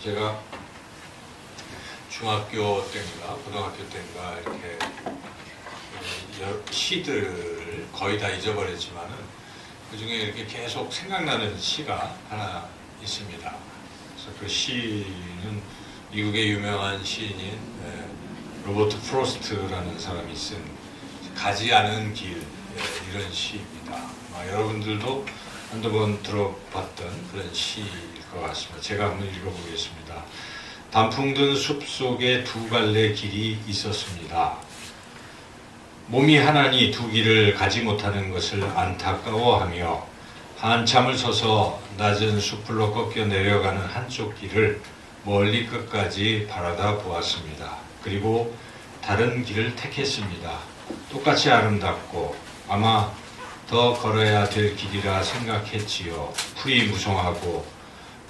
제가 중학교 때인가 고등학교 때인가 이렇게 시들을 거의 다 잊어버렸지만은 그 중에 이렇게 계속 생각나는 시가 하나 있습니다. 그래서 그 시는 미국의 유명한 시인인 로버트 프로스트라는 사람이 쓴 가지 않은 길 이런 시입니다. 여러분들도 한두 번 들어봤던 그런 시일 것 같습니다. 제가 한번 읽어보겠습니다. 단풍 든 숲 속에 두 갈래 길이 있었습니다. 몸이 하나니 두 길을 가지 못하는 것을 안타까워하며 한참을 서서 낮은 숲으로 꺾여 내려가는 한쪽 길을 멀리 끝까지 바라다 보았습니다. 그리고 다른 길을 택했습니다. 똑같이 아름답고 아마 더 걸어야 될 길이라 생각했지요. 풀이 무성하고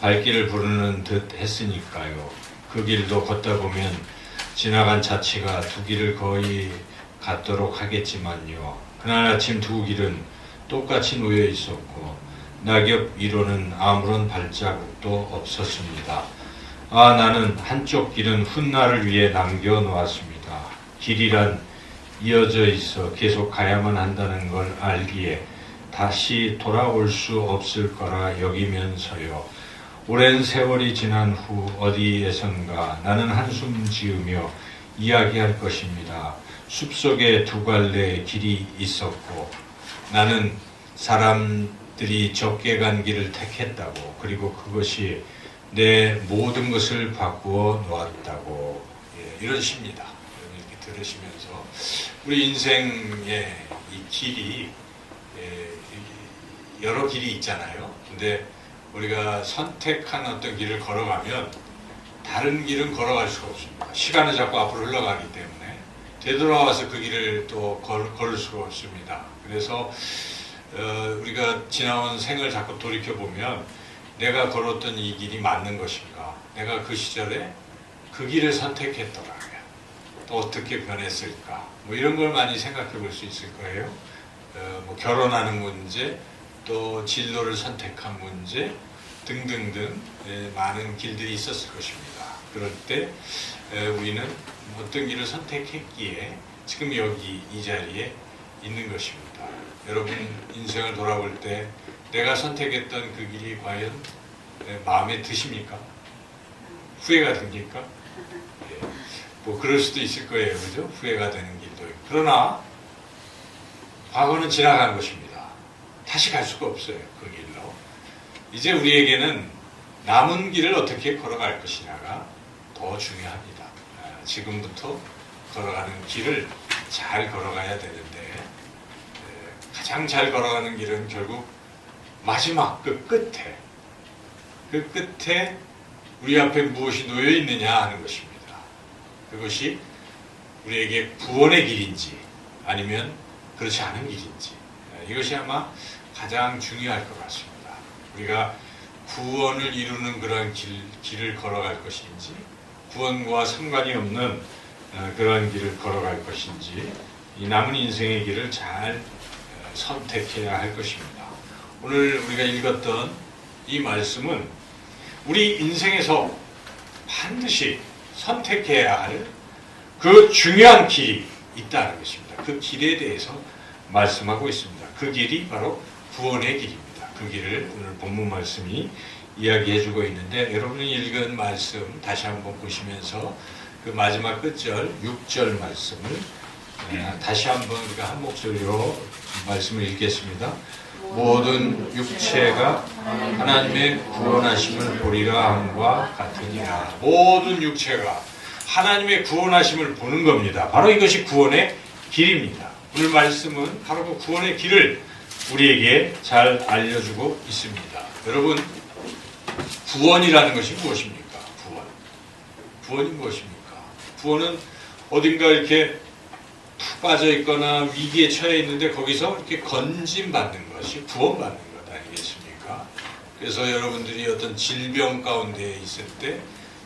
발길을 부르는 듯 했으니까요. 그 길도 걷다 보면 지나간 자치가 두 길을 거의 같도록 하겠지만요. 그날 아침 두 길은 똑같이 놓여 있었고 낙엽 위로는 아무런 발자국도 없었습니다. 나는 한쪽 길은 훗날을 위해 남겨놓았습니다. 길이란 이어져 있어 계속 가야만 한다는 걸 알기에 다시 돌아올 수 없을 거라 여기면서요. 오랜 세월이 지난 후 어디에선가 나는 한숨 지으며 이야기할 것입니다. 숲속에 두 갈래의 길이 있었고 나는 사람들이 적게 간 길을 택했다고, 그리고 그것이 내 모든 것을 바꾸어 놓았다고. 이런 시입니다. 이렇게 들으시면서 우리 인생의 이 길이 여러 길이 있잖아요. 근데 우리가 선택한 어떤 길을 걸어가면 다른 길은 걸어갈 수가 없습니다. 시간은 자꾸 앞으로 흘러가기 때문에 되돌아와서 그 길을 또 걸을 수가 없습니다. 그래서 우리가 지나온 생을 자꾸 돌이켜보면 내가 걸었던 이 길이 맞는 것인가, 내가 그 시절에 그 길을 선택했더라면 또 어떻게 변했을까, 이런 걸 많이 생각해 볼 수 있을 거예요. 결혼하는 문제, 또 진로를 선택한 문제 등등등 많은 길들이 있었을 것입니다. 그럴 때 우리는 어떤 길을 선택했기에 지금 여기 이 자리에 있는 것입니다. 여러분 인생을 돌아볼 때 내가 선택했던 그 길이 과연 마음에 드십니까? 후회가 됩니까? 그럴 수도 있을 거예요. 그죠? 후회가 되는 길도 있고. 그러나 과거는 지나간 것입니다. 다시 갈 수가 없어요. 그 길로. 이제 우리에게는 남은 길을 어떻게 걸어갈 것이냐가 더 중요합니다. 지금부터 걸어가는 길을 잘 걸어가야 되는데 가장 잘 걸어가는 길은 결국 마지막 그 끝에 우리 앞에 무엇이 놓여 있느냐 하는 것입니다. 그것이 우리에게 구원의 길인지 아니면 그렇지 않은 길인지, 이것이 아마 가장 중요할 것 같습니다. 우리가 구원을 이루는 그런 길을 걸어갈 것인지, 구원과 상관이 없는 그런 길을 걸어갈 것인지, 이 남은 인생의 길을 잘 선택해야 할 것입니다. 오늘 우리가 읽었던 이 말씀은 우리 인생에서 반드시 선택해야 할 그 중요한 길이 있다는 것입니다. 그 길에 대해서 말씀하고 있습니다. 그 길이 바로 구원의 길입니다. 그 길을 오늘 본문 말씀이 이야기해주고 있는데, 여러분이 읽은 말씀 다시 한번 보시면서 그 마지막 끝절 6절 말씀을 다시 한번 우리가 한 목소리로 말씀을 읽겠습니다. 모든 육체가 하나님의 구원하심을 보리라 함과 같으니라. 모든 육체가 하나님의 구원하심을 보는 겁니다. 바로 이것이 구원의 길입니다. 오늘 말씀은 바로 그 구원의 길을 우리에게 잘 알려주고 있습니다. 여러분, 구원이라는 것이 무엇입니까? 구원이 무엇입니까? 구원은 어딘가 이렇게 푹 빠져 있거나 위기에 처해 있는데 거기서 이렇게 건짐받는 것이 구원받는 것 아니겠습니까? 그래서 여러분들이 어떤 질병 가운데 있을 때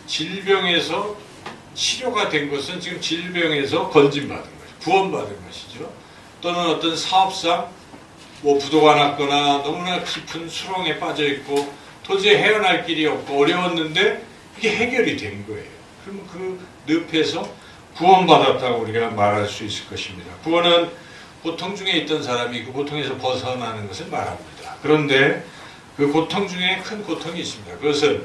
질병에서 치료가 된 것은 지금 질병에서 건짐받은 것이죠. 구원받은 것이죠. 또는 어떤 사업상 부도가 났거나 너무나 깊은 수렁에 빠져 있고 도저히 헤어날 길이 없고 어려웠는데 이게 해결이 된 거예요. 그럼 그 늪에서 구원받았다고 우리가 말할 수 있을 것입니다. 구원은 고통 중에 있던 사람이 그 고통에서 벗어나는 것을 말합니다. 그런데 그 고통 중에 큰 고통이 있습니다. 그것은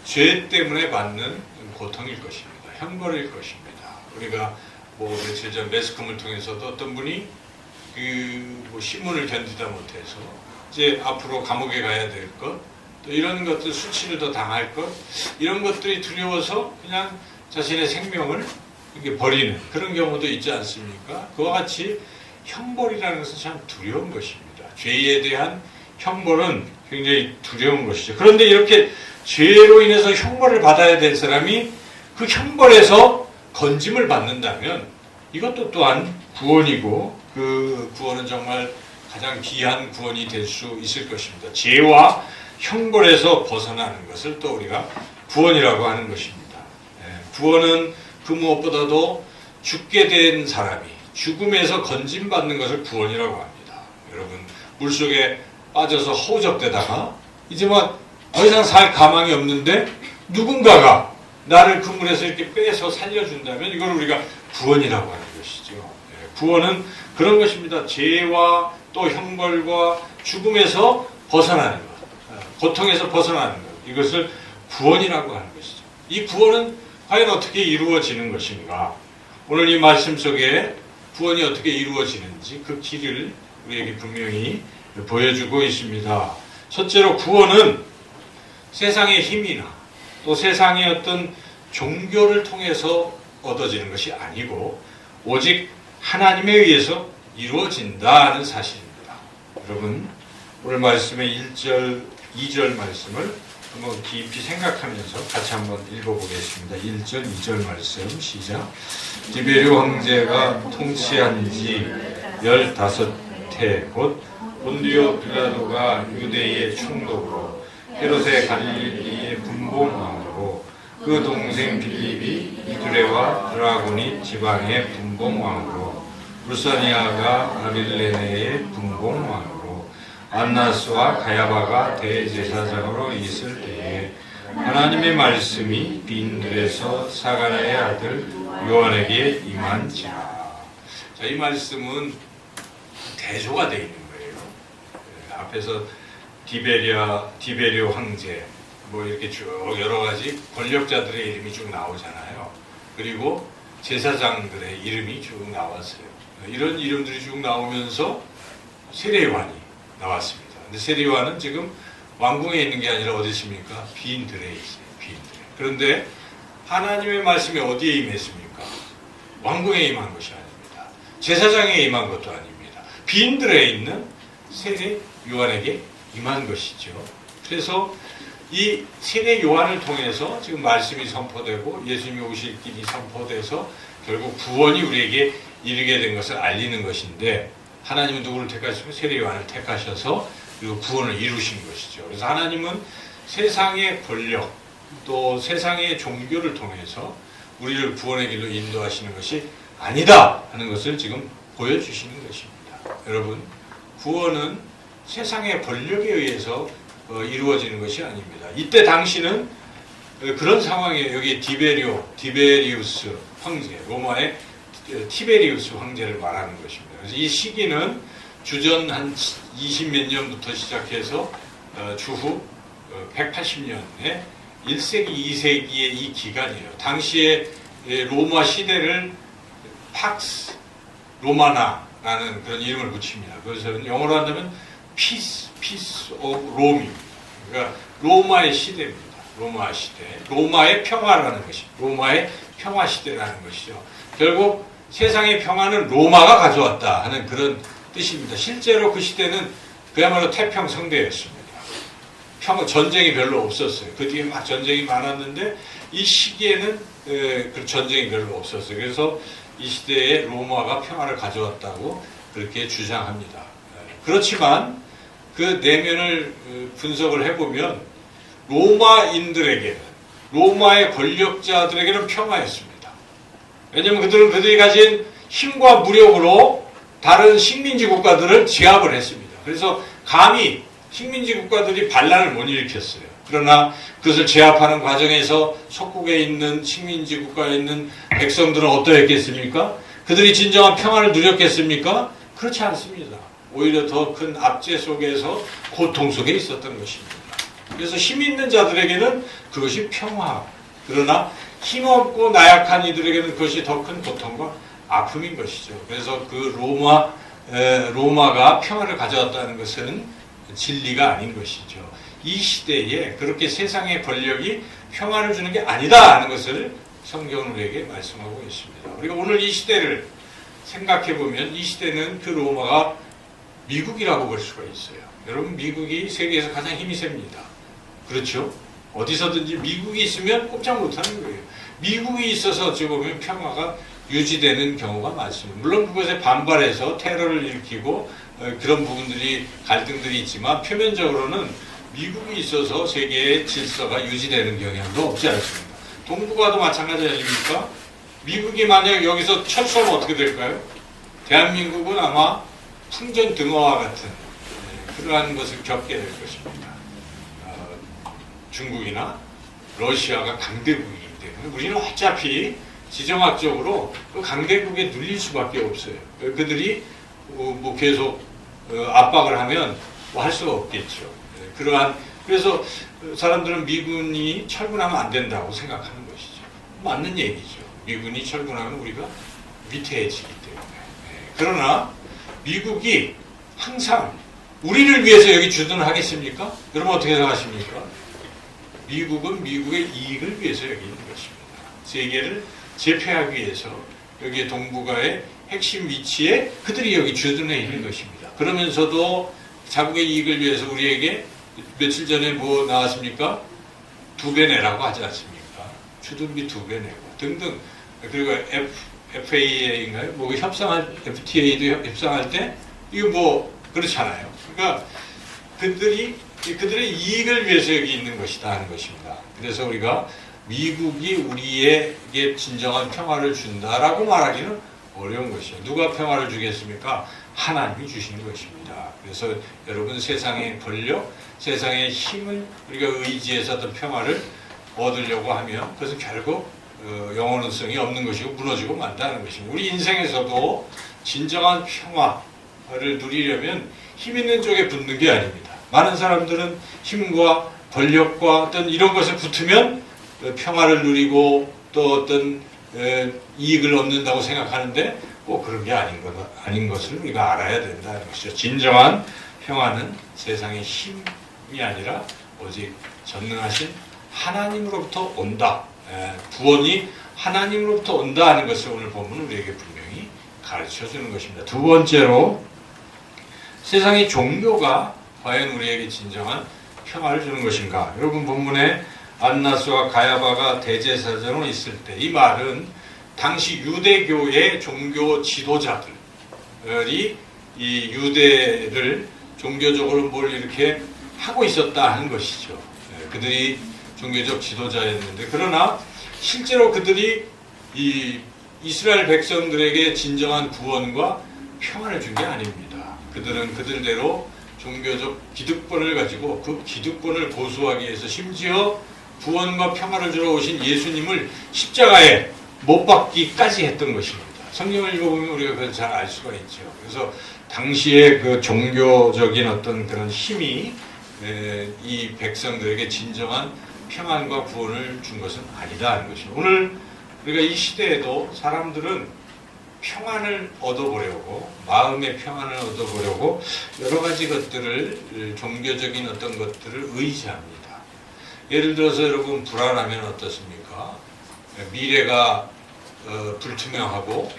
죄 때문에 받는 고통일 것입니다. 형벌일 것입니다. 우리가 며칠 전 매스컴을 통해서도 어떤 분이 신문을 견디다 못해서 이제 앞으로 감옥에 가야 될 것, 또 이런 것들 수치를 더 당할 것, 이런 것들이 두려워서 그냥 자신의 생명을 이렇게 버리는 그런 경우도 있지 않습니까? 그와 같이 형벌이라는 것은 참 두려운 것입니다. 죄에 대한 형벌은 굉장히 두려운 것이죠. 그런데 이렇게 죄로 인해서 형벌을 받아야 될 사람이 그 형벌에서 건짐을 받는다면 이것도 또한 구원이고, 그 구원은 정말 가장 귀한 구원이 될 수 있을 것입니다. 죄와 형벌에서 벗어나는 것을 또 우리가 구원이라고 하는 것입니다. 구원은 그 무엇보다도 죽게 된 사람이 죽음에서 건짐받는 것을 구원이라고 합니다. 여러분, 물속에 빠져서 허우적대다가 이제 더 이상 살 가망이 없는데 누군가가 나를 그 물에서 이렇게 빼서 살려준다면 이걸 우리가 구원이라고 하는 것이죠. 구원은 그런 것입니다. 죄와 또 형벌과 죽음에서 벗어나는 것, 고통에서 벗어나는 것, 이것을 구원이라고 하는 것이죠. 이 구원은 과연 어떻게 이루어지는 것인가? 오늘 이 말씀 속에 구원이 어떻게 이루어지는지 그 길을 우리에게 분명히 보여주고 있습니다. 첫째로 구원은 세상의 힘이나 또 세상의 어떤 종교를 통해서 얻어지는 것이 아니고 오직 하나님에 의해서 이루어진다는 사실입니다. 여러분, 오늘 말씀의 1절, 2절 말씀을 한번 깊이 생각하면서 같이 한번 읽어보겠습니다. 1절, 2절 말씀 시작. 디베리오 황제가 통치한 지 15해 곧 본디오 빌라도가 유대의 총독으로 헤롯의 갈릴리의 분봉왕으로 그 동생 빌립이 이두레와 드라고니 지방의 분봉왕으로 루사니아가 아빌레네의 분봉왕으로 안나스와 가야바가 대제사장으로 있을 때에 하나님의 말씀이 빈들에서 사가랴의 아들 요한에게 임한지라. 자, 이 말씀은 대조가 되어 있는 거예요. 앞에서 디베리오 황제 이렇게 쭉 여러 가지 권력자들의 이름이 쭉 나오잖아요. 그리고 제사장들의 이름이 쭉 나왔어요. 이런 이름들이 쭉 나오면서 세례요한이 나왔습니다. 근데 세례요한은 지금 왕궁에 있는 게 아니라 어디 있습니까? 빈들에 있어요. 빈들에. 그런데 하나님의 말씀이 어디에 임했습니까? 왕궁에 임한 것이 아닙니다. 제사장에 임한 것도 아닙니다. 빈들에 있는 세례요한에게 임한 것이죠. 그래서 이 세례 요한을 통해서 지금 말씀이 선포되고 예수님이 오실 길이 선포돼서 결국 구원이 우리에게 이르게 된 것을 알리는 것인데, 하나님은 누구를 택하시고 세례 요한을 택하셔서 그리고 구원을 이루신 것이죠. 그래서 하나님은 세상의 권력 또 세상의 종교를 통해서 우리를 구원의 길로 인도하시는 것이 아니다 하는 것을 지금 보여주시는 것입니다. 여러분, 구원은 세상의 권력에 의해서 이루어지는 것이 아닙니다. 이때 당시는 그런 상황에 여기 디베리우스 황제, 로마의 티베리우스 황제를 말하는 것입니다. 그래서 이 시기는 주전 한 20몇 년부터 시작해서 주후 180년에 1세기, 2세기의 이 기간이에요. 당시에 로마 시대를 팍스 로마나라는 그런 이름을 붙입니다. 그래서 영어로 한다면 피스 오브 롬입니다. 그러니까 로마의 시대입니다. 로마 시대. 로마의 평화라는 것입니다. 로마의 평화 시대라는 것이죠. 결국 세상의 평화는 로마가 가져왔다 하는 그런 뜻입니다. 실제로 그 시대는 그야말로 태평성대였습니다. 전쟁이 별로 없었어요. 그 뒤에 막 전쟁이 많았는데 이 시기에는 그 전쟁이 별로 없었어요. 그래서 이 시대에 로마가 평화를 가져왔다고 그렇게 주장합니다. 그렇지만 그 내면을 분석을 해보면 로마인들에게는, 로마의 권력자들에게는 평화였습니다. 왜냐하면 그들이 가진 힘과 무력으로 다른 식민지 국가들을 제압을 했습니다. 그래서 감히 식민지 국가들이 반란을 못 일으켰어요. 그러나 그것을 제압하는 과정에서 속국에 있는 식민지 국가에 있는 백성들은 어떠했겠습니까? 그들이 진정한 평화를 누렸겠습니까? 그렇지 않습니다. 오히려 더 큰 압제 속에서 고통 속에 있었던 것입니다. 그래서 힘 있는 자들에게는 그것이 평화, 그러나 힘없고 나약한 이들에게는 그것이 더 큰 고통과 아픔인 것이죠. 그래서 그 로마가 평화를 가져왔다는 것은 진리가 아닌 것이죠. 이 시대에 그렇게 세상의 권력이 평화를 주는 게 아니다 하는 것을 성경은 우리에게 말씀하고 있습니다. 우리가 오늘 이 시대를 생각해 보면 이 시대는 그 로마가 미국이라고 볼 수가 있어요. 여러분, 미국이 세계에서 가장 힘이 셉니다. 그렇죠? 어디서든지 미국이 있으면 꼼짝 못하는 거예요. 미국이 있어서 어찌 보면 평화가 유지되는 경우가 많습니다. 물론 그것에 반발해서 테러를 일으키고 그런 부분들이 갈등들이 있지만 표면적으로는 미국이 있어서 세계의 질서가 유지되는 경향도 없지 않습니다. 동북아도 마찬가지 아닙니까? 미국이 만약 여기서 철수하면 어떻게 될까요? 대한민국은 아마 풍전등화와 같은 그러한 것을 겪게 될 것입니다. 중국이나 러시아가 강대국이기 때문에 우리는 어차피 지정학적으로 그 강대국에 눌릴 수밖에 없어요. 그들이 뭐 계속 압박을 하면 뭐 할 수가 없겠죠. 그래서 사람들은 미군이 철군하면 안 된다고 생각하는 것이죠. 맞는 얘기죠. 미군이 철군하면 우리가 위태해지기 때문에. 그러나 미국이 항상 우리를 위해서 여기 주둔하겠습니까? 여러분 어떻게 생각하십니까? 미국은 미국의 이익을 위해서 여기 있는 것입니다. 세계를 제패하기 위해서 여기 동북아의 핵심 위치에 그들이 여기 주둔해 있는 것입니다. 그러면서도 자국의 이익을 위해서 우리에게 며칠 전에 뭐 나왔습니까? 2배 내라고 하지 않습니까? 주둔비 2배 내고 등등. 그리고 FAA인가요? 뭐 FTA도 협상할 때 이거 뭐 그렇잖아요. 그러니까 그들의 이익을 위해서 여기 있는 것이다 하는 것입니다. 그래서 우리가 미국이 우리에게 진정한 평화를 준다라고 말하기는 어려운 것이죠. 누가 평화를 주겠습니까? 하나님이 주시는 것입니다. 그래서 여러분 세상의 권력, 세상의 힘을 우리가 의지해서 어떤 평화를 얻으려고 하면 그것은 결국 영원성이 없는 것이고 무너지고 만다는 것입니다. 우리 인생에서도 진정한 평화를 누리려면 힘 있는 쪽에 붙는 게 아닙니다. 많은 사람들은 힘과 권력과 어떤 이런 것에 붙으면 평화를 누리고 또 어떤 이익을 얻는다고 생각하는데 꼭 그런 게 아닌 것을 우리가 알아야 된다는 것이죠. 진정한 평화는 세상의 힘이 아니라 오직 전능하신 하나님으로부터 온다. 구원이 하나님으로부터 온다 하는 것을 오늘 본문은 우리에게 분명히 가르쳐 주는 것입니다. 두 번째로 세상의 종교가 과연 우리에게 진정한 평화를 주는 것인가? 여러분 본문에 안나스와 가야바가 대제사장으로 있을 때 이 말은 당시 유대교의 종교 지도자들이 이 유대를 종교적으로 뭘 이렇게 하고 있었다 하는 것이죠. 그들이 종교적 지도자였는데 그러나 실제로 그들이 이 이스라엘 백성들에게 진정한 구원과 평안을 준 게 아닙니다. 그들은 그들대로 종교적 기득권을 가지고 그 기득권을 고수하기 위해서 심지어 구원과 평화를 주러 오신 예수님을 십자가에 못 박기까지 했던 것입니다. 성경을 읽어보면 우리가 그걸 잘 알 수가 있죠. 그래서 당시에 그 종교적인 어떤 그런 힘이 이 백성들에게 진정한 평안과 구원을 준 것은 아니다 하는 것입니다. 오늘 우리가 이 시대에도 사람들은 평안을 얻어보려고 마음의 평안을 얻어보려고 여러 가지 것들을 종교적인 어떤 것들을 의지합니다. 예를 들어서 여러분 불안하면 어떻습니까? 미래가 불투명하고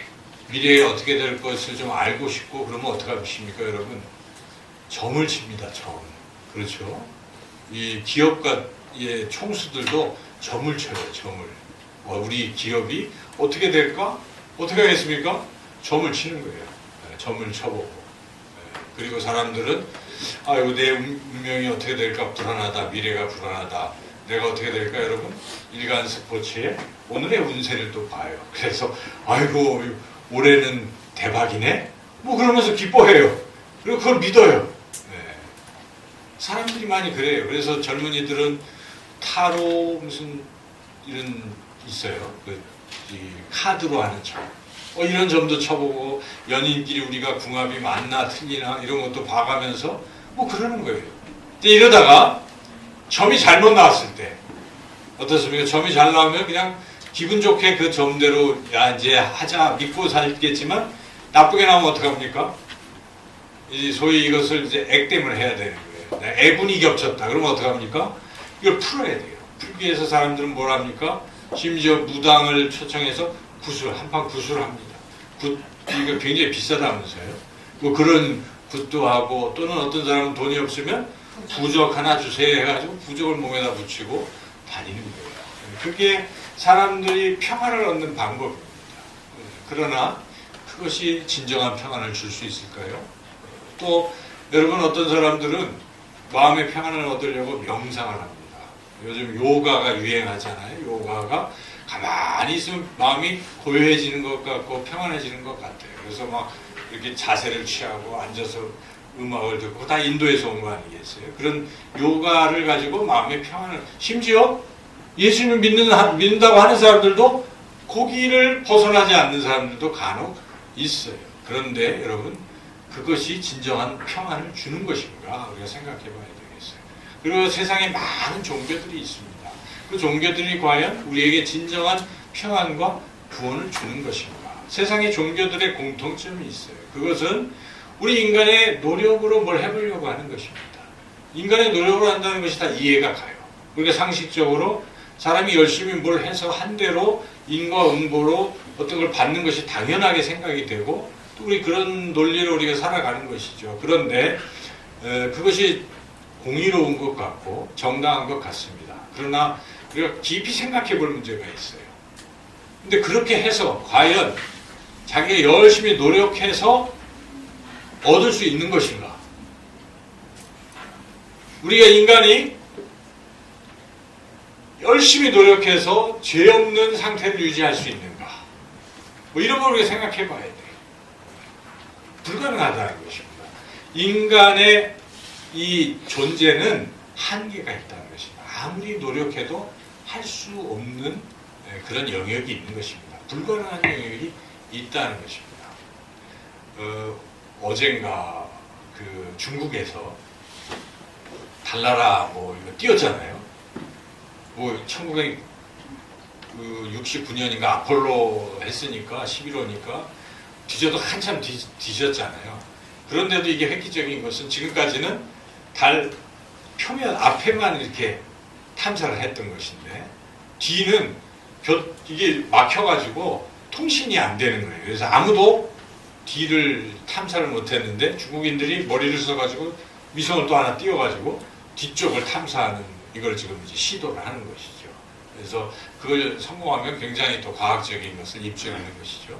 미래에 어떻게 될 것을 좀 알고 싶고 그러면 어떻게 하십니까 여러분? 점을 칩니다. 점. 그렇죠? 이 기업가의 총수들도 점을 쳐요. 점을. 우리 기업이 어떻게 될까? 어떻게 하겠습니까? 점을 치는 거예요. 점을 쳐보고. 그리고 사람들은 아이고 내 운명이 어떻게 될까 불안하다. 미래가 불안하다. 내가 어떻게 될까 여러분? 일간 스포츠에 오늘의 운세를 또 봐요. 그래서 아이고 올해는 대박이네? 뭐 그러면서 기뻐해요. 그리고 그걸 믿어요. 사람들이 많이 그래요. 그래서 젊은이들은 타로 무슨 이런 있어요. 이 카드로 하는 점. 이런 점도 쳐보고 연인끼리 우리가 궁합이 맞나 틀리나 이런 것도 봐가면서 뭐 그러는 거예요. 근데 이러다가 점이 잘못 나왔을 때 어떻습니까? 점이 잘 나오면 그냥 기분 좋게 그 점대로 야 이제 하자 믿고 살겠지만 나쁘게 나오면 어떡합니까? 소위 이것을 이제 액땜을 해야 되는 거예요. 애분이 겹쳤다. 그러면 어떡합니까? 이걸 풀어야 돼요. 풀기 위해서 사람들은 뭘 합니까? 심지어 무당을 초청해서 한판 굿을 합니다. 굿, 이거 굉장히 비싸다면서요. 뭐 그런 굿도 하고 또는 어떤 사람은 돈이 없으면 부적 하나 주세요 해가지고 부적을 몸에다 붙이고 다니는 거예요. 그게 사람들이 평안을 얻는 방법입니다. 그러나 그것이 진정한 평안을 줄 수 있을까요? 또 여러분 어떤 사람들은 마음의 평안을 얻으려고 명상을 합니다. 요즘 요가가 유행하잖아요. 요가가 가만히 있으면 마음이 고요해지는 것 같고 평안해지는 것 같아요. 그래서 막 이렇게 자세를 취하고 앉아서 음악을 듣고 다 인도에서 온 거 아니겠어요? 그런 요가를 가지고 마음의 평안을 심지어 예수님을 믿는다고 하는 사람들도 거기를 벗어나지 않는 사람들도 간혹 있어요. 그런데 여러분 그것이 진정한 평안을 주는 것인가 우리가 생각해 봐야 되겠어요. 그리고 세상에 많은 종교들이 있습니다. 그 종교들이 과연 우리에게 진정한 평안과 구원을 주는 것인가? 세상의 종교들의 공통점이 있어요. 그것은 우리 인간의 노력으로 뭘 해보려고 하는 것입니다. 인간의 노력으로 한다는 것이 다 이해가 가요. 우리가 상식적으로 사람이 열심히 뭘 해서 한 대로 인과응보로 어떤 걸 받는 것이 당연하게 생각이 되고 또 우리 그런 논리로 우리가 살아가는 것이죠. 그런데 그것이 공의로운 것 같고 정당한 것 같습니다. 그러나 우리가 깊이 생각해 볼 문제가 있어요. 근데 그렇게 해서 과연 자기가 열심히 노력해서 얻을 수 있는 것인가? 우리가 인간이 열심히 노력해서 죄 없는 상태를 유지할 수 있는가? 뭐 이런 걸 우리가 생각해 봐야 돼요. 불가능하다는 것입니다. 인간의 이 존재는 한계가 있다는 것입니다. 아무리 노력해도 할 수 없는 그런 영역이 있는 것입니다. 불가능한 영역이 있다는 것입니다. 어젠가 그 중국에서 달나라 뭐 이거 띄웠잖아요. 뭐 1969년인가 아폴로 했으니까 11호니까 뒤져도 한참 뒤졌잖아요. 그런데도 이게 획기적인 것은 지금까지는 달 표면 앞에만 이렇게 탐사를 했던 것인데 뒤는 이게 막혀가지고 통신이 안 되는 거예요. 그래서 아무도 뒤를 탐사를 못했는데 중국인들이 머리를 써가지고 위성을 또 하나 띄워가지고 뒤쪽을 탐사하는 이걸 지금 이제 시도를 하는 것이죠. 그래서 그걸 성공하면 굉장히 또 과학적인 것을 입증하는 것이죠.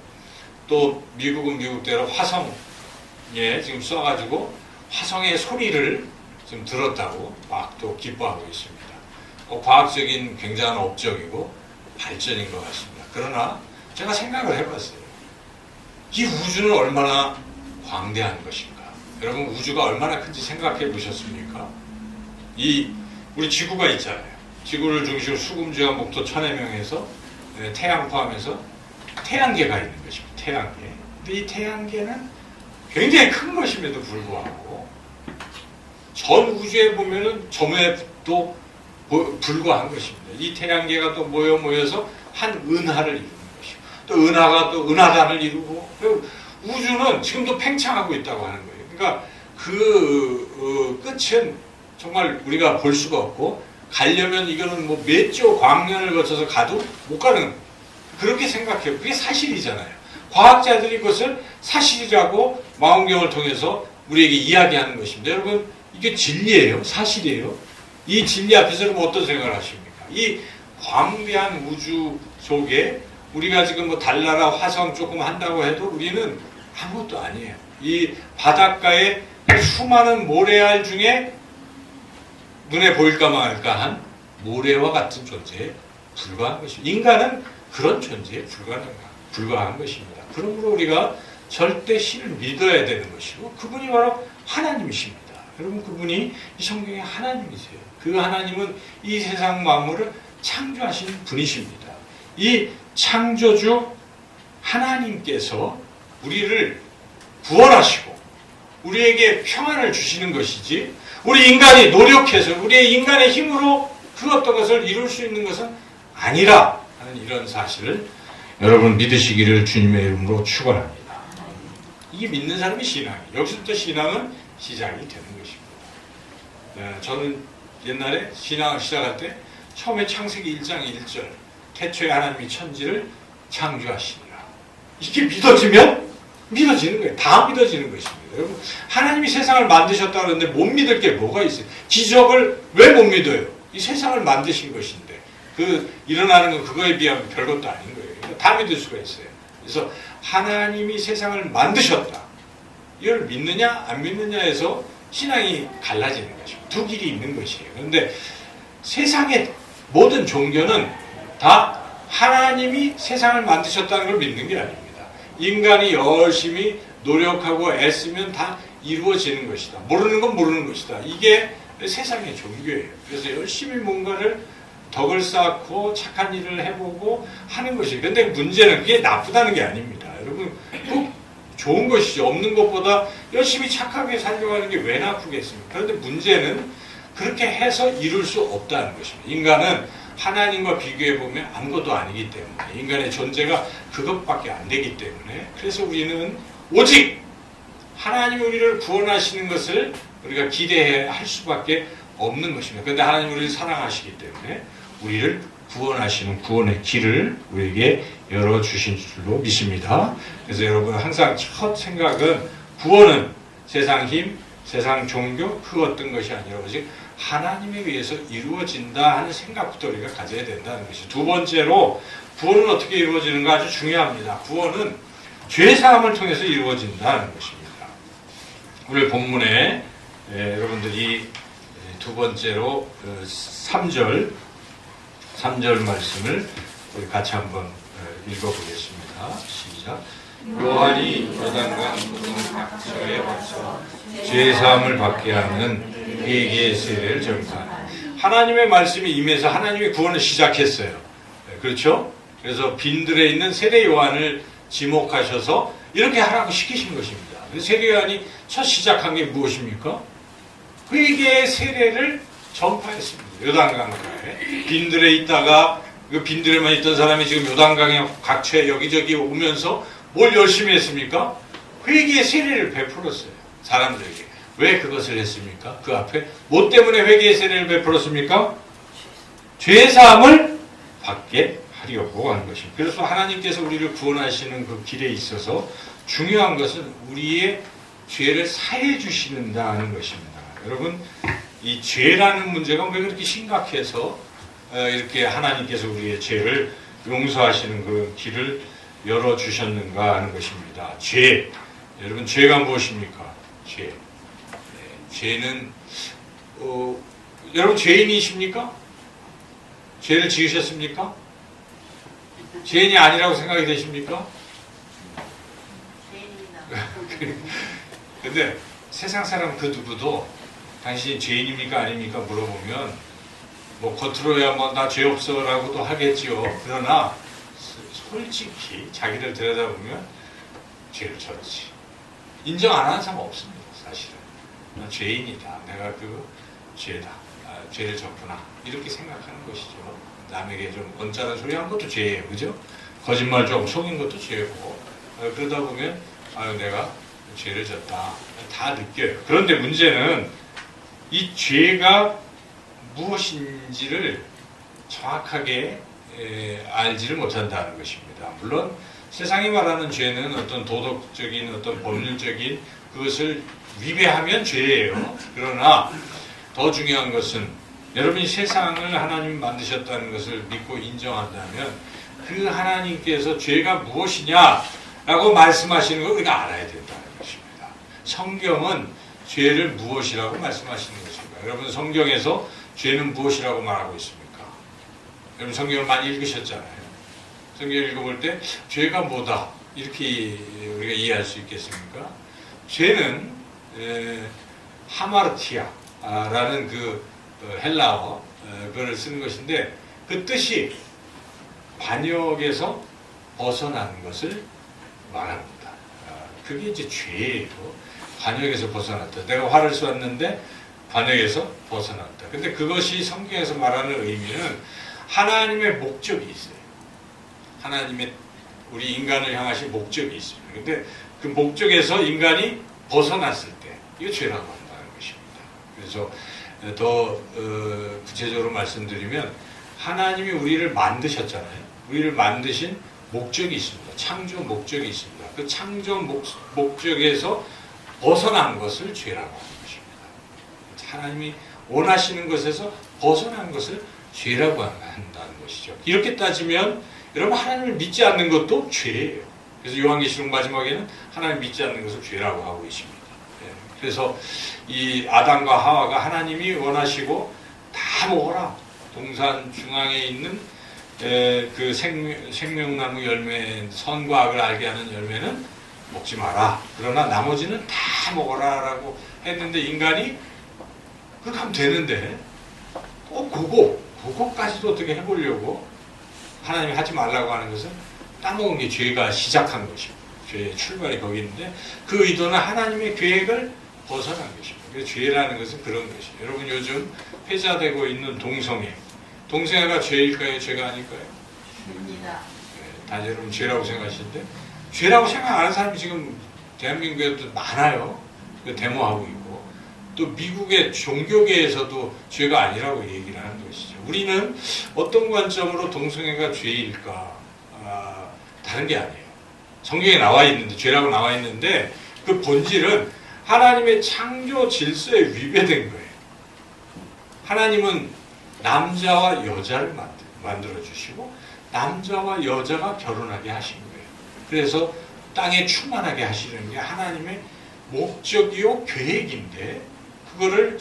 또 미국은 미국대로 화성에 지금 쏴가지고 화성의 소리를 지금 들었다고 막 또 기뻐하고 있습니다. 과학적인 굉장한 업적이고 발전인 것 같습니다. 그러나 제가 생각을 해봤어요. 이 우주는 얼마나 광대한 것인가? 여러분 우주가 얼마나 큰지 생각해 보셨습니까? 우리 지구가 있잖아요. 지구를 중심으로 수금주와 목토 천해명에서 태양 포함해서 태양계가 있는 것입니다. 태양계. 근데 이 태양계는 굉장히 큰 것임에도 불구하고 전 우주에 보면은 점에도 불과한 것입니다. 이 태양계가 또 모여서 한 은하를 이루는 것이고 또 은하가 또 은하단을 이루고 우주는 지금도 팽창하고 있다고 하는 거예요. 그러니까 그 끝은 정말 우리가 볼 수가 없고 가려면 이거는 뭐 몇 조 광년을 거쳐서 가도 못 가는 그렇게 생각해요. 그게 사실이잖아요. 과학자들이 그것을 사실이라고 망원경을 통해서 우리에게 이야기하는 것입니다. 여러분 이게 진리예요? 사실이에요? 이 진리 앞에서는 어떤 생각을 하십니까? 이 광대한 우주 속에 우리가 지금 뭐 달나라 화성 조금 한다고 해도 우리는 아무것도 아니에요. 이 바닷가에 수많은 모래알 중에 눈에 보일까 말까한 모래와 같은 존재에 불과한 것입니다. 인간은 그런 존재에 불과한 것입니다. 그러므로 우리가 절대 신을 믿어야 되는 것이고 그분이 바로 하나님이십니다. 여러분 그분이 이 성경의 하나님이세요. 그 하나님은 이 세상 만물을 창조하신 분이십니다. 이 창조주 하나님께서 우리를 구원하시고 우리에게 평안을 주시는 것이지 우리 인간이 노력해서 우리의 인간의 힘으로 그 어떤 것을 이룰 수 있는 것은 아니라 하는 이런 사실을 여러분 믿으시기를 주님의 이름으로 축원합니다. 이게 믿는 사람이 신앙이에요. 여기서부터 신앙은 시작이 되는 것입니다. 저는 옛날에 신앙을 시작할 때 처음에 창세기 1장 1절 태초에 하나님이 천지를 창조하시니라. 이게 믿어지면 믿어지는 거예요. 다 믿어지는 것입니다. 여러분 하나님이 세상을 만드셨다 그러는데 못 믿을 게 뭐가 있어요? 기적을 왜 못 믿어요? 이 세상을 만드신 것인데 그 일어나는 건 그거에 비하면 별것도 아닌 거예요. 다 믿을 수가 있어요. 그래서 하나님이 세상을 만드셨다. 이걸 믿느냐 안 믿느냐에서 신앙이 갈라지는 것입니다. 두 길이 있는 것이에요. 그런데 세상의 모든 종교는 다 하나님이 세상을 만드셨다는 걸 믿는 게 아닙니다. 인간이 열심히 노력하고 애쓰면 다 이루어지는 것이다. 모르는 건 모르는 것이다. 이게 세상의 종교예요. 그래서 열심히 뭔가를 덕을 쌓고 착한 일을 해보고 하는 것이에요. 그런데 문제는 그게 나쁘다는 게 아닙니다. 여러분 꼭 좋은 것이죠. 없는 것보다 열심히 착하게 살려고 하는 게 왜 나쁘겠습니까? 그런데 문제는 그렇게 해서 이룰 수 없다는 것입니다. 인간은 하나님과 비교해보면 아무것도 아니기 때문에 인간의 존재가 그것밖에 안 되기 때문에 그래서 우리는 오직 하나님이 우리를 구원하시는 것을 우리가 기대해야 할 수밖에 없는 것입니다. 그런데 하나님 우리를 사랑하시기 때문에 우리를 구원하시는 구원의 길을 우리에게 열어주신 줄로 믿습니다. 그래서 여러분 항상 첫 생각은 구원은 세상 힘, 세상 종교 그 어떤 것이 아니라 오직 하나님에 의해서 이루어진다 하는 생각부터 우리가 가져야 된다는 것이죠. 두 번째로 구원은 어떻게 이루어지는가 아주 중요합니다. 구원은 죄사함을 통해서 이루어진다는 것입니다. 오늘 본문에 여러분들이 두 번째로 3절 말씀을 우리 같이 한번 읽어보겠습니다. 시작. 요한이 요단강 각처에 와서 죄사함을 받게 하는 회개의 세례를 전파하는 하나님의 말씀이 임해서 하나님이 구원을 시작했어요. 그렇죠? 그래서 빈들에 있는 세례 요한을 지목하셔서 이렇게 하라고 시키신 것입니다. 세례 요한이 첫 시작한 게 무엇입니까? 회개의 세례를 전파했습니다. 요단강가에 빈들에 있다가 그 빈들에만 있던 사람이 지금 요단강의 각처에 여기저기 오면서 뭘 열심히 했습니까? 회개의 세례를 베풀었어요. 사람들에게. 왜 그것을 했습니까? 그 앞에 뭐 때문에 회개의 세례를 베풀었습니까? 죄사함을 받게 하려고 하는 것입니다. 그래서 하나님께서 우리를 구원하시는 그 길에 있어서 중요한 것은 우리의 죄를 사해 주시는다는 것입니다. 여러분 이 죄라는 문제가 왜 그렇게 심각해서 이렇게 하나님께서 우리의 죄를 용서하시는 그 길을 열어주셨는가 하는 것입니다. 죄. 여러분 죄가 무엇입니까? 죄. 죄는 여러분 죄인이십니까? 죄를 지으셨습니까? 죄인이 아니라고 생각이 되십니까? 근데 세상 사람 그 누구도 당신이 죄인입니까 아닙니까 물어보면 뭐 겉으로야 뭐 나 죄 없어라고도 하겠지요. 그러나 솔직히 자기를 들여다보면 죄를 졌지. 인정 안 하는 사람 없습니다. 사실은 나 죄인이다. 내가 그 죄다. 죄를 졌구나. 이렇게 생각하는 것이죠. 남에게 좀 언짢은 소리 한 것도 죄예요. 그죠? 거짓말 좀 속인 것도 죄고 그러다 보면 내가 죄를 졌다. 다 느껴요. 그런데 문제는 이 죄가 무엇인지를 정확하게 알지를 못한다는 것입니다. 물론 세상이 말하는 죄는 어떤 도덕적인 어떤 법률적인 그것을 위배하면 죄예요. 그러나 더 중요한 것은 여러분이 세상을 하나님 만드셨다는 것을 믿고 인정한다면 그 하나님께서 죄가 무엇이냐라고 말씀하시는 걸 우리가 알아야 된다는 것입니다. 성경은 죄를 무엇이라고 말씀하시는 것입니까? 여러분 성경에서 죄는 무엇이라고 말하고 있습니까? 여러분 성경을 많이 읽으셨잖아요. 성경을 읽어볼 때 죄가 뭐다 이렇게 우리가 이해할 수 있겠습니까? 죄는 하마르티아라는 그 헬라어 그걸 쓰는 것인데 그 뜻이 관역에서 벗어나는 것을 말합니다. 그게 이제 죄예요. 관역에서 벗어났다. 내가 화를 쏘았는데 관역에서 벗어났다. 근데 그것이 성경에서 말하는 의미는 하나님의 목적이 있어요. 하나님의 우리 인간을 향하신 목적이 있습니다. 근데 그 목적에서 인간이 벗어났을 때 이거 죄라고 한다는 것입니다. 그래서 더 구체적으로 말씀드리면 하나님이 우리를 만드셨잖아요. 우리를 만드신 목적이 있습니다. 창조 목적이 있습니다. 그 창조 목적에서 벗어난 것을 죄라고 하는 것입니다. 하나님이 원하시는 것에서 벗어난 것을 죄라고 한다는 것이죠. 이렇게 따지면 여러분 하나님을 믿지 않는 것도 죄예요. 그래서 요한계시록 마지막에는 하나님 믿지 않는 것을 죄라고 하고 있습니다. 그래서 이 아담과 하와가 하나님이 원하시고 다 먹어라. 동산 중앙에 있는 그 생명나무 열매, 선과 악을 알게 하는 열매는 먹지 마라. 그러나 나머지는 다 먹어라라고 했는데 인간이 그렇게 하면 되는데 그거까지도 어떻게 해보려고 하나님이 하지 말라고 하는 것은 따먹은 게 죄가 시작한 것입니다. 죄의 출발이 거기 있는데 그 의도는 하나님의 계획을 벗어난 것입니다. 그래서 죄라는 것은 그런 것이에요. 여러분 요즘 회자되고 있는 동성애가 죄일까요? 죄가 아닐까요? 죄입니다. 다 여러분 죄라고 생각하시는데 죄라고 생각 안 하는 사람이 지금 대한민국에도 많아요. 데모하고 있고 또 미국의 종교계에서도 죄가 아니라고 얘기를 하는 것이죠. 우리는 어떤 관점으로 동성애가 죄일까? 다른 게 아니에요. 성경에 나와 있는데 죄라고 나와 있는데 그 본질은 하나님의 창조 질서에 위배된 거예요. 하나님은 남자와 여자를 만들어 주시고 남자와 여자가 결혼하게 하신 거예요. 그래서 땅에 충만하게 하시는 게 하나님의 목적이요 계획인데 그거를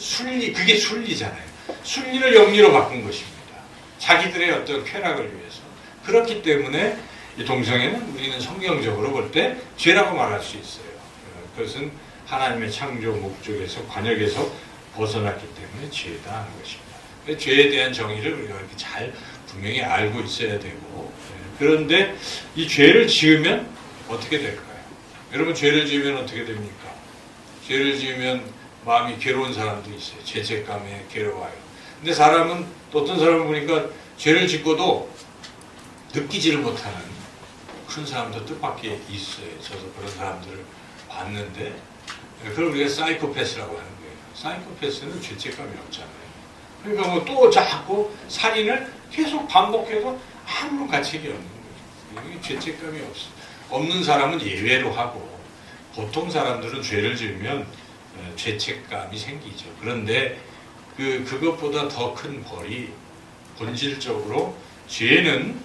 그게 순리잖아요. 순리를 영리로 바꾼 것입니다. 자기들의 어떤 쾌락을 위해서. 그렇기 때문에 이 동성애는 우리는 성경적으로 볼 때 죄라고 말할 수 있어요. 그것은 하나님의 창조 목적에서 관역에서 벗어났기 때문에 죄다 하는 것입니다. 죄에 대한 정의를 우리가 이렇게 잘 분명히 알고 있어야 되고 그런데 이 죄를 지으면 어떻게 될까요? 여러분 죄를 지으면 어떻게 됩니까? 죄를 지으면 마음이 괴로운 사람도 있어요. 죄책감에 괴로워요. 근데 사람은 또 어떤 사람을 보니까 죄를 짓고도 느끼지를 못하는 그런 사람도 뜻밖에 있어요. 저도 그런 사람들을 봤는데 그걸 우리가 사이코패스라고 하는 거예요. 사이코패스는 죄책감이 없잖아요. 그러니까 뭐 또 자꾸 살인을 계속 반복해도 아무런 가책이 없는 거예요. 이게 죄책감이 없는 사람은 예외로 하고 보통 사람들은 죄를 지으면 죄책감이 생기죠. 그런데 그것보다 더 큰 벌이 본질적으로 죄는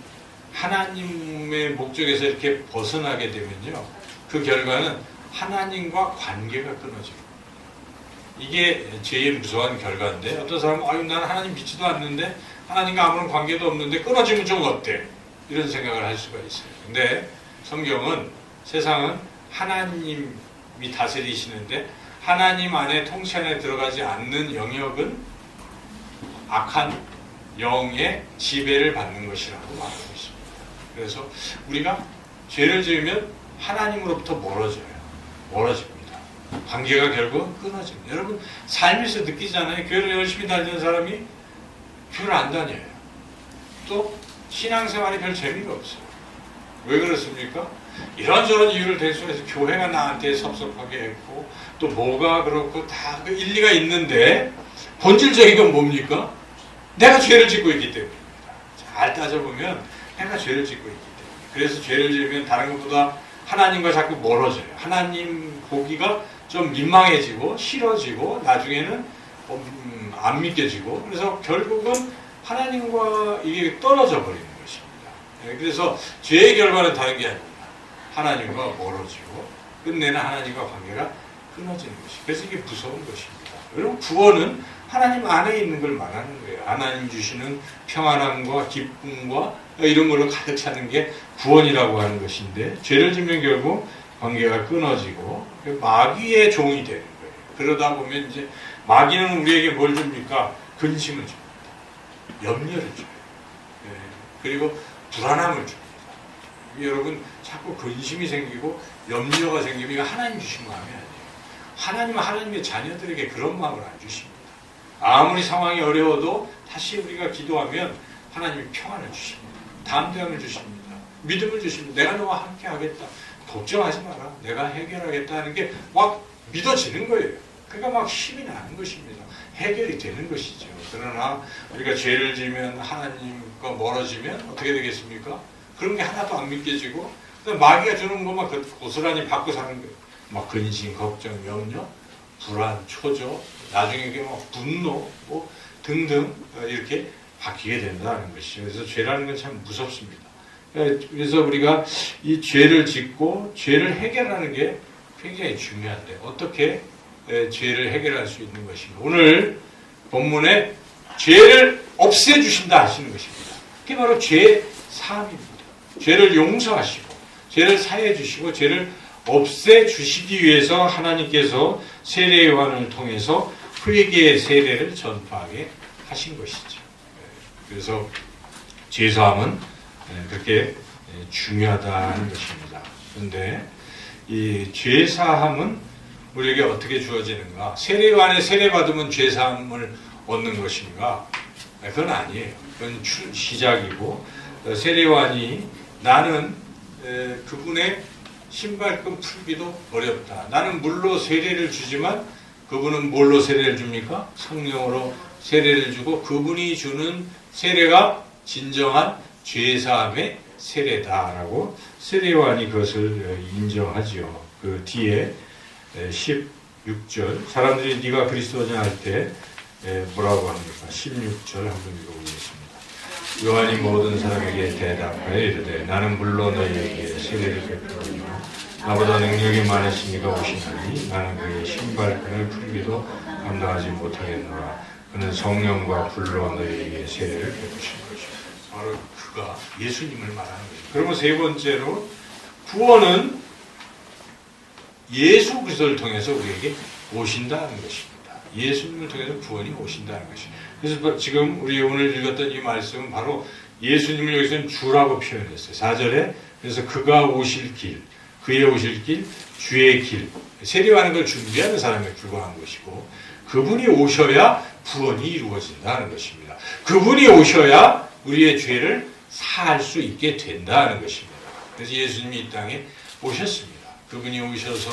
하나님의 목적에서 이렇게 벗어나게 되면요. 그 결과는 하나님과 관계가 끊어집니다. 이게 죄의 무서운 결과인데 어떤 사람은 나는 하나님 믿지도 않는데 하나님과 아무런 관계도 없는데 끊어지면 좀 어때? 이런 생각을 할 수가 있어요. 근데 성경은 세상은 하나님이 다스리시는데 하나님 안에 통치 안에 들어가지 않는 영역은 악한 영의 지배를 받는 것이라고 말하고 있습니다. 그래서 우리가 죄를 지으면 하나님으로부터 멀어집니다. 관계가 결국 끊어집니다. 여러분 삶에서 느끼잖아요. 교회를 열심히 다니는 사람이 교회를 안 다녀요. 또 신앙생활에 별 재미가 없어요. 왜 그렇습니까? 이런저런 이유를 대수해서 교회가 나한테 섭섭하게 했고 또 뭐가 그렇고 다 그 일리가 있는데 본질적인 건 뭡니까? 내가 죄를 짓고 있기 때문입니다. 잘 따져보면 내가 죄를 짓고 있기 때문에 그래서 죄를 지으면 다른 것보다 하나님과 자꾸 멀어져요. 하나님 보기가 좀 민망해지고 싫어지고 나중에는 안 믿겨지고 그래서 결국은 하나님과 이게 떨어져 버리는 것입니다. 그래서 죄의 결과는 다른 게 아닙니다. 하나님과 멀어지고 끝내는 하나님과 관계가 끊어지는 것이. 그래서 이게 무서운 것입니다. 여러분 구원은 하나님 안에 있는 걸 말하는 거예요. 하나님 주시는 평안함과 기쁨과 이런 걸로 가득 차는 게 구원이라고 하는 것인데 죄를 지면 결국 관계가 끊어지고 마귀의 종이 되는 거예요. 그러다 보면 이제 마귀는 우리에게 뭘 줍니까? 근심을 줍니다. 염려를 줘요. 예. 그리고 불안함을 줍니다. 여러분 자꾸 근심이 생기고 염려가 생기면 이거 하나님 주신 마음이 아니에요. 하나님은 하나님의 자녀들에게 그런 마음을 안 주십니다. 아무리 상황이 어려워도 다시 우리가 기도하면 하나님이 평안을 주십니다. 담대함을 주십니다. 믿음을 주십니다. 내가 너와 함께 하겠다. 걱정하지 마라. 내가 해결하겠다 하는 게 막 믿어지는 거예요. 그러니까 막 힘이 나는 것입니다. 해결이 되는 것이죠. 그러나 우리가 죄를 지면 하나님과 멀어지면 어떻게 되겠습니까? 그런 게 하나도 안 믿겨지고 마귀가 주는 것만 고스란히 받고 사는 거예요. 막 근심, 걱정, 염려, 불안, 초조, 나중에 이게 막 분노 뭐 등등 이렇게 바뀌게 된다는 것이죠. 그래서 죄라는 건 참 무섭습니다. 그래서 우리가 이 죄를 짓고 죄를 해결하는 게 굉장히 중요한데 어떻게 죄를 해결할 수 있는 것인가. 오늘 본문에 죄를 없애주신다 하시는 것입니다. 그게 바로 죄 사함입니다. 죄를 용서하시고 죄를 사해 주시고 죄를 없애 주시기 위해서 하나님께서 세례 요한을 통해서 회개의 세례를 전파하게 하신 것이죠. 그래서 죄사함은 그렇게 중요하다는 것입니다. 그런데 이 죄사함은 우리에게 어떻게 주어지는가? 세례 요한에 세례 받으면 죄사함을 얻는 것인가? 그건 아니에요. 그건 시작이고 세례 요한이 나는 그분의 신발끈 풀기도 어렵다. 나는 물로 세례를 주지만 그분은 뭘로 세례를 줍니까? 성령으로 세례를 주고 그분이 주는 세례가 진정한 죄사함의 세례다라고 세례 요한이 그것을 인정하지요. 그 뒤에 16절 사람들이 네가 그리스도냐 할 때 뭐라고 합니까? 16절 한번 읽어보겠습니다. 요한이 모든 사람에게 대답하여 이르되 나는 물로 너희에게 세례를 베푸노니와 나보다 능력이 많으신 이가 오시나니 나는 그의 신발끈을 풀기도 감당하지 못하겠노라. 그는 성령과 불로 너희에게 세례를 베푸신 것이다. 바로 그가 예수님을 말하는 것입니다. 그러면 세 번째로 구원은 예수 그리스도를 통해서 우리에게 오신다는 것입니다. 예수님을 통해서 구원이 오신다는 것입니다. 그래서 지금 우리 오늘 읽었던 이 말씀은 바로 예수님을 여기서는 주라고 표현했어요. 4절에 그래서 그가 오실 길, 그의 오실 길, 주의 길. 세례하는 걸 준비하는 사람에 불과한 것이고 그분이 오셔야 구원이 이루어진다는 것입니다. 그분이 오셔야 우리의 죄를 사할 수 있게 된다는 것입니다. 그래서 예수님이 이 땅에 오셨습니다. 그분이 오셔서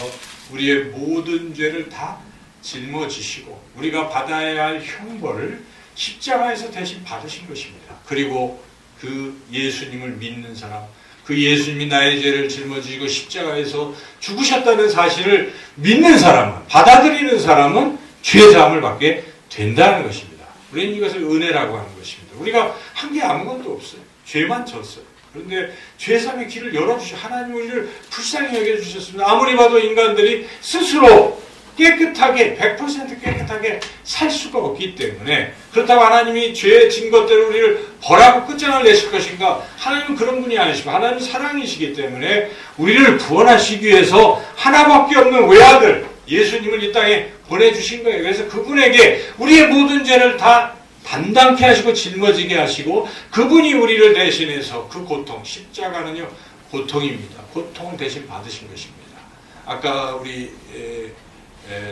우리의 모든 죄를 다 짊어지시고 우리가 받아야 할 형벌을 십자가에서 대신 받으신 것입니다. 그리고 그 예수님을 믿는 사람, 그 예수님이 나의 죄를 짊어지고 십자가에서 죽으셨다는 사실을 믿는 사람은, 받아들이는 사람은 죄사함을 받게 된다는 것입니다. 우리는 이것을 은혜라고 하는 것입니다. 우리가 한 게 아무것도 없어요. 죄만 졌어요. 그런데 죄사함의 길을 열어주셔 하나님 우리를 불쌍히 여겨주셨습니다. 아무리 봐도 인간들이 스스로 깨끗하게 100% 깨끗하게 살 수가 없기 때문에 그렇다고 하나님이 죄 진 것대로 우리를 벌하고 끝장을 내실 것인가? 하나님은 그런 분이 아니시고 하나님은 사랑이시기 때문에 우리를 구원하시기 위해서 하나밖에 없는 외아들 예수님을 이 땅에 보내주신 거예요. 그래서 그분에게 우리의 모든 죄를 다 담당케 하시고 짊어지게 하시고 그분이 우리를 대신해서 그 고통, 십자가는요 고통입니다. 고통을 대신 받으신 것입니다. 아까 우리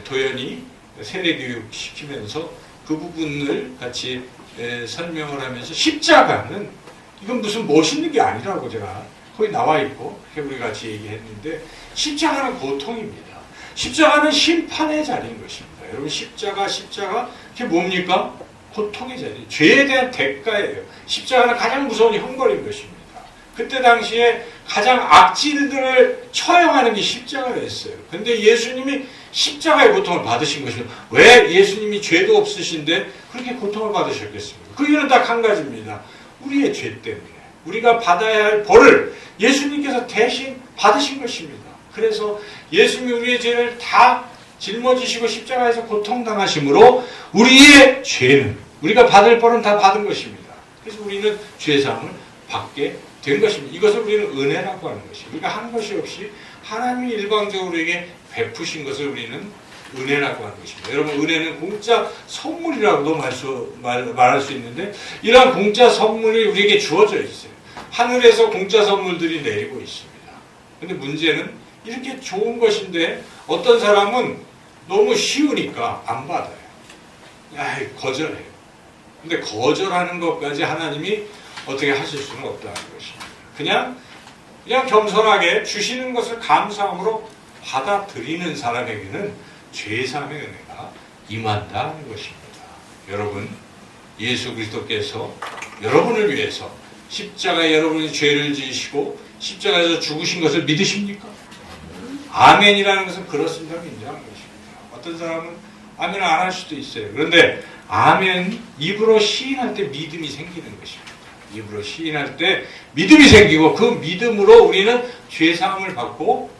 도연이 세례교육 시키면서 그 부분을 같이 설명을 하면서 십자가는 이건 무슨 멋있는 게 아니라고 제가 거기 나와 있고 우리 같이 얘기했는데 십자가는 고통입니다. 십자가는 심판의 자리인 것입니다. 여러분 십자가 그게 뭡니까? 고통의 자리, 죄에 대한 대가예요. 십자가는 가장 무서운 형벌인 것입니다. 그때 당시에 가장 악질들을 처형하는 게 십자가였어요. 그런데 예수님이 십자가의 고통을 받으신 것입니다. 왜 예수님이 죄도 없으신데 그렇게 고통을 받으셨겠습니까? 그 이유는 딱 한 가지입니다. 우리의 죄 때문에 우리가 받아야 할 벌을 예수님께서 대신 받으신 것입니다. 그래서 예수님이 우리의 죄를 다 짊어지시고 십자가에서 고통당하심으로 우리의 죄는 우리가 받을 벌은 다 받은 것입니다. 그래서 우리는 죄사함을 받게 된 것입니다. 이것을 우리는 은혜라고 하는 것입니다. 우리가 한 것이 없이 하나님이 일방적으로 우리에게 베푸신 것을 우리는 은혜라고 하는 것입니다. 여러분, 은혜는 공짜 선물이라고도 말할 수 있는데, 이러한 공짜 선물이 우리에게 주어져 있어요. 하늘에서 공짜 선물들이 내리고 있습니다. 근데 문제는 이렇게 좋은 것인데 어떤 사람은 너무 쉬우니까 안 받아요. 거절해요. 근데 거절하는 것까지 하나님이 어떻게 하실 수는 없다는 것입니다. 그냥 겸손하게 주시는 것을 감사함으로 받아들이는 사람에게는 죄사함의 은혜가 임한다는 것입니다. 여러분, 예수 그리스도께서 여러분을 위해서 십자가에 여러분의 죄를 지으시고 십자가에서 죽으신 것을 믿으십니까? 아멘이라는 것은 그렇습니다고 인정하는 것입니다. 어떤 사람은 아멘을 안 할 수도 있어요. 그런데 아멘, 입으로 시인할 때 믿음이 생기는 것입니다. 입으로 시인할 때 믿음이 생기고 그 믿음으로 우리는 죄사함을 받고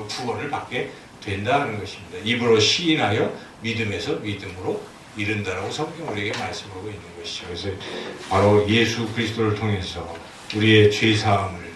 구원을 받게 된다는 것입니다. 입으로 시인하여 믿음에서 믿음으로 이른다라고 성경 우리에게 말씀하고 있는 것이죠. 그래서 바로 예수 그리스도를 통해서 우리의 죄사함을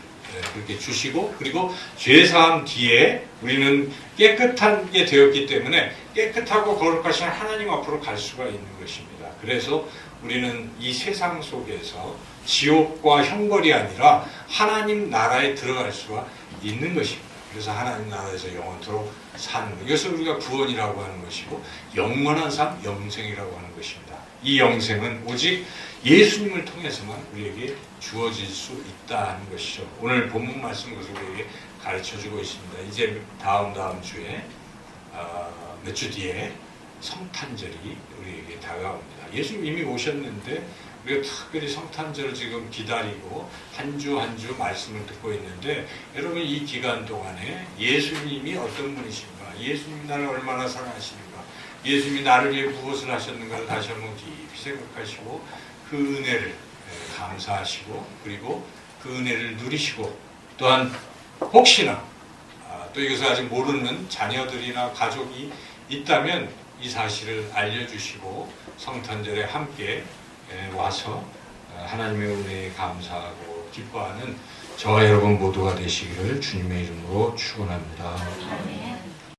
그렇게 주시고, 그리고 죄사함 뒤에 우리는 깨끗한 게 되었기 때문에 깨끗하고 거룩하신 하나님 앞으로 갈 수가 있는 것입니다. 그래서 우리는 이 세상 속에서 지옥과 형벌이 아니라 하나님 나라에 들어갈 수가 있는 것입니다. 그래서 하나님 나라에서 영원토록 사는 것, 이것을 우리가 구원이라고 하는 것이고, 영원한 삶, 영생이라고 하는 것입니다. 이 영생은 오직 예수님을 통해서만 우리에게 주어질 수 있다는 것이죠. 오늘 본문 말씀 그것을 우리에게 가르쳐주고 있습니다. 이제 다음 주에 몇 주 뒤에 성탄절이 우리에게 다가옵니다. 예수님 이미 오셨는데 우리가 특별히 성탄절을 지금 기다리고 한 주 한 주 말씀을 듣고 있는데, 여러분 이 기간 동안에 예수님이 어떤 분이신가, 예수님이 나를 얼마나 사랑하시는가, 예수님이 나를 위해 무엇을 하셨는가를 다시 한번 깊이 생각하시고 그 은혜를 감사하시고, 그리고 그 은혜를 누리시고, 또한 혹시나 또 이것을 아직 모르는 자녀들이나 가족이 있다면 이 사실을 알려주시고 성탄절에 함께 와서 하나님의 은혜에 감사하고 기뻐하는 저와 여러분 모두가 되시기를 주님의 이름으로 축원합니다.